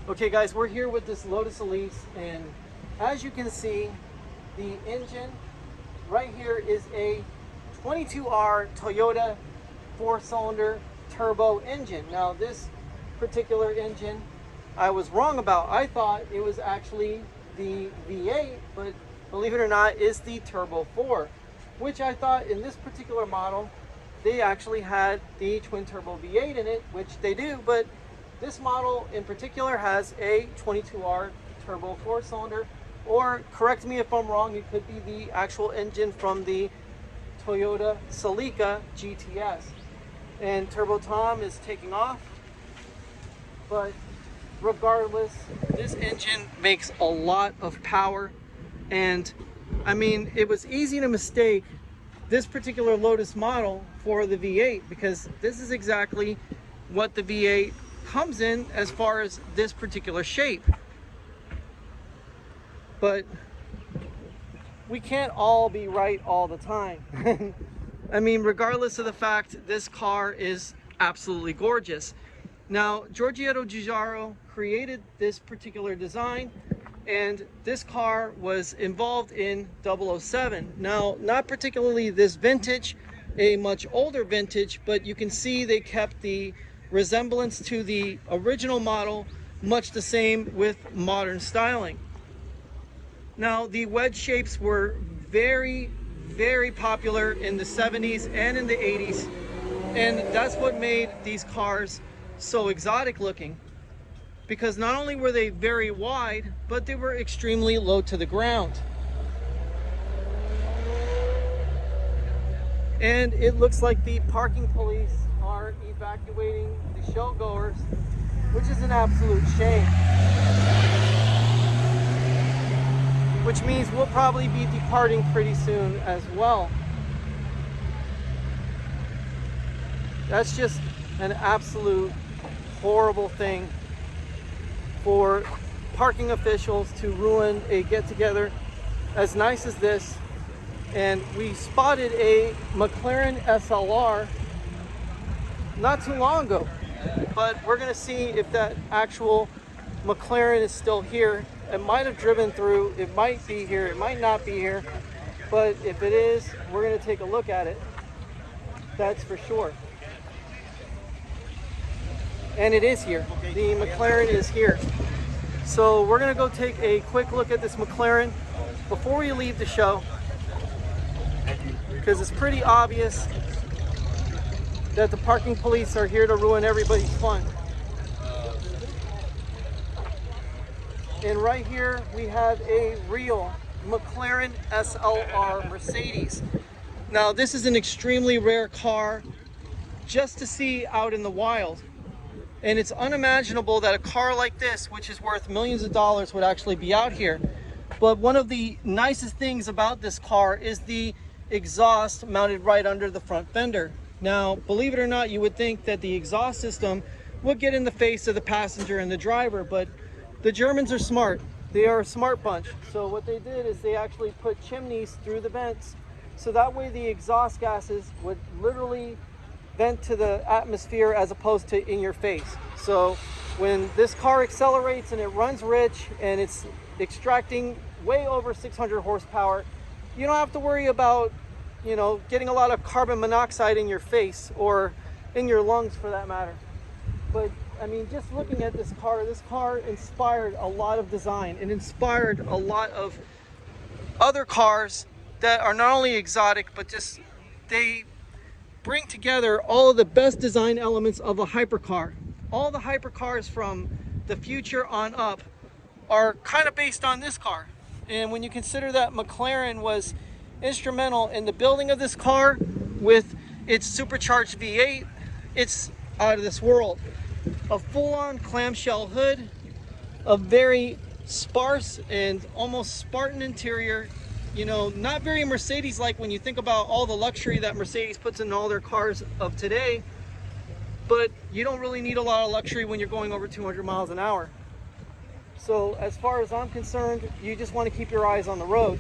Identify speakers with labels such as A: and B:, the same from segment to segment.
A: Okay guys, we're here with this Lotus Elise, and as you can see, the engine right here is a 22R Toyota 4-cylinder turbo engine. Now this particular engine I was wrong about. I thought it was actually the V8, but believe it or not, it's the Turbo 4, which I thought in this particular model they actually had the twin turbo V8 in it, which they do, but this model in particular has a 22R turbo 4-cylinder, or correct me if I'm wrong, it could be the actual engine from the Toyota Celica GTS. And Turbo Tom is taking off, but regardless, this engine makes a lot of power. And I mean, it was easy to mistake this particular Lotus model for the V8, because this is exactly what the V8 comes in as far as this particular shape. But we can't all be right all the time. I mean, regardless of the fact, this car is absolutely gorgeous. Now, Giorgetto Giugiaro created this particular design, and this car was involved in 007. Now, not particularly this vintage, a much older vintage, but you can see they kept the resemblance to the original model much the same with modern styling. Now, the wedge shapes were very popular in the 70s and in the 80s, and that's what made these cars so exotic looking, because not only were they very wide, but they were extremely low to the ground. And it looks like the parking police are evacuating the show goers, which is an absolute shame. Which means we'll probably be departing pretty soon as well. That's just an absolute horrible thing for parking officials to ruin a get-together as nice as this. And we spotted a Mclaren SLR not too long ago, but we're gonna see if that actual McLaren is still here. It might have driven through, it might be here, it might not be here, but if it is, we're gonna take a look at it. That's for sure. And it is here. The McLaren is here. So we're gonna go take a quick look at this McLaren before we leave the show, because it's pretty obvious that the parking police are here to ruin everybody's fun. And right here we have a real McLaren SLR Mercedes. Now this is an extremely rare car just to see out in the wild. And it's unimaginable that a car like this, which is worth millions of dollars, would actually be out here. But one of the nicest things about this car is the exhaust mounted right under the front fender. Now, believe it or not, you would think that the exhaust system would get in the face of the passenger and the driver, but the Germans are smart. They are a smart bunch. So what they did is they actually put chimneys through the vents, so that way the exhaust gases would literally vent to the atmosphere as opposed to in your face. So when this car accelerates and it runs rich and it's extracting way over 600 horsepower, you don't have to worry about, you know, getting a lot of carbon monoxide in your face or in your lungs for that matter. But I mean, just looking at this car inspired a lot of design and inspired a lot of other cars that are not only exotic, but just they bring together all of the best design elements of a hypercar. All the hypercars from the future on up are kind of based on this car. And when you consider that McLaren was instrumental in the building of this car with its supercharged V8, it's out of this world. A full-on clamshell hood, a very sparse and almost Spartan interior. You know, not very Mercedes-like when you think about all the luxury that Mercedes puts in all their cars of today, but you don't really need a lot of luxury when you're going over 200 miles an hour. So as far as I'm concerned, you just want to keep your eyes on the road.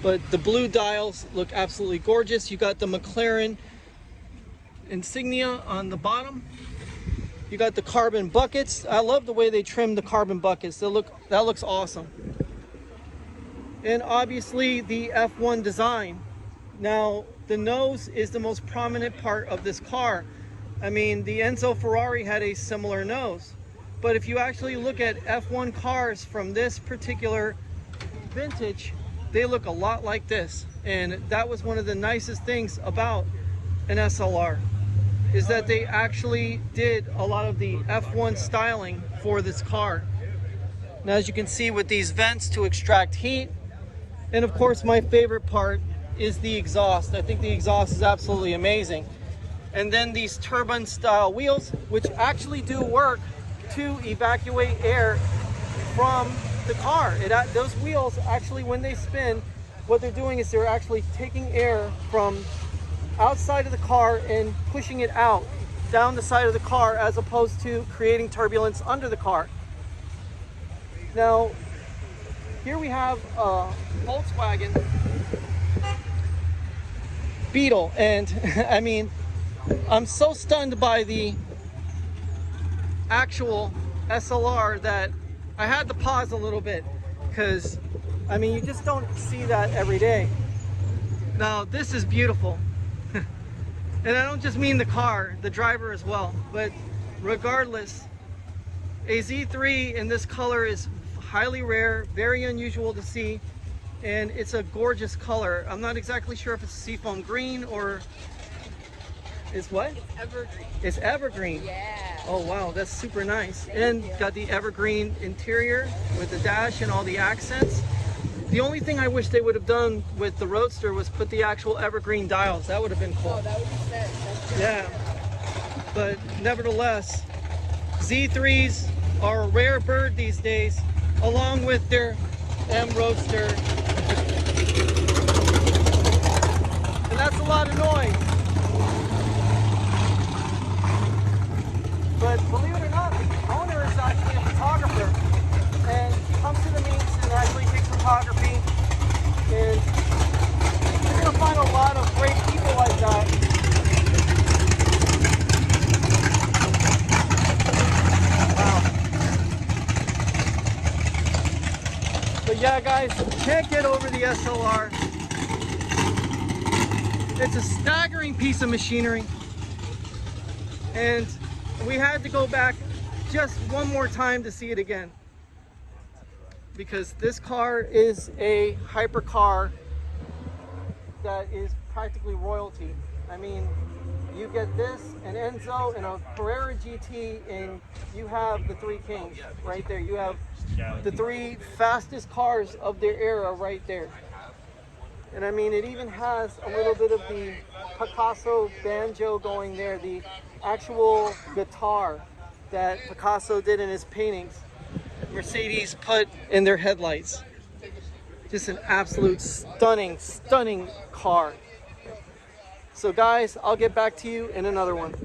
A: But the blue dials look absolutely gorgeous. You got the McLaren insignia on the bottom. You got the carbon buckets. I love the way they trim the carbon buckets. That looks awesome. And obviously the F1 design. Now, the nose is the most prominent part of this car. I mean, the Enzo Ferrari had a similar nose. But if you actually look at F1 cars from this particular vintage, they look a lot like this. And that was one of the nicest things about an SLR, is that they actually did a lot of the F1 styling for this car. Now, as you can see with these vents to extract heat, and of course my favorite part is the exhaust. I think the exhaust is absolutely amazing. And then these turbine style wheels, which actually do work to evacuate air from the car. Those wheels actually, when they spin, what they're doing is they're actually taking air from outside of the car and pushing it out down the side of the car, as opposed to creating turbulence under the car. Now, here we have a Volkswagen Beetle, and I mean, I'm so stunned by the actual SLR that I had to pause a little bit, because I mean, you just don't see that every day. Now, this is beautiful. And I don't just mean the car, the driver as well. But regardless, a Z3 in this color is highly rare, very unusual to see, and it's a gorgeous color. I'm not exactly sure if it's seafoam green or is what?
B: It's evergreen.
A: It's evergreen.
B: Yeah.
A: Oh wow, that's super nice. And got the evergreen interior with the dash and all the accents. The only thing I wish they would have done with the Roadster was put the actual evergreen dials. That would have been cool.
B: Oh, that would be sick.
A: Yeah. But nevertheless, Z3s are a rare bird these days, along with their M Roadster. And that's a lot of noise. But believe it or not, the owner is actually a photographer, and he comes to the meets and actually takes photography. And you're gonna find a lot of great people like that. Wow. But yeah, guys, can't get over the SLR. It's a staggering piece of machinery, and we had to go back just one more time to see it again, because this car is a hypercar that is practically royalty. I mean, you get this, an Enzo, and a Carrera GT, and you have the three kings right there. You have the three fastest cars of their era right there. And I mean, it even has a little bit of the Picasso banjo going there, the actual guitar that Picasso did in his paintings. Mercedes put in their headlights. Just an absolute stunning, stunning car. So guys, I'll get back to you in another one.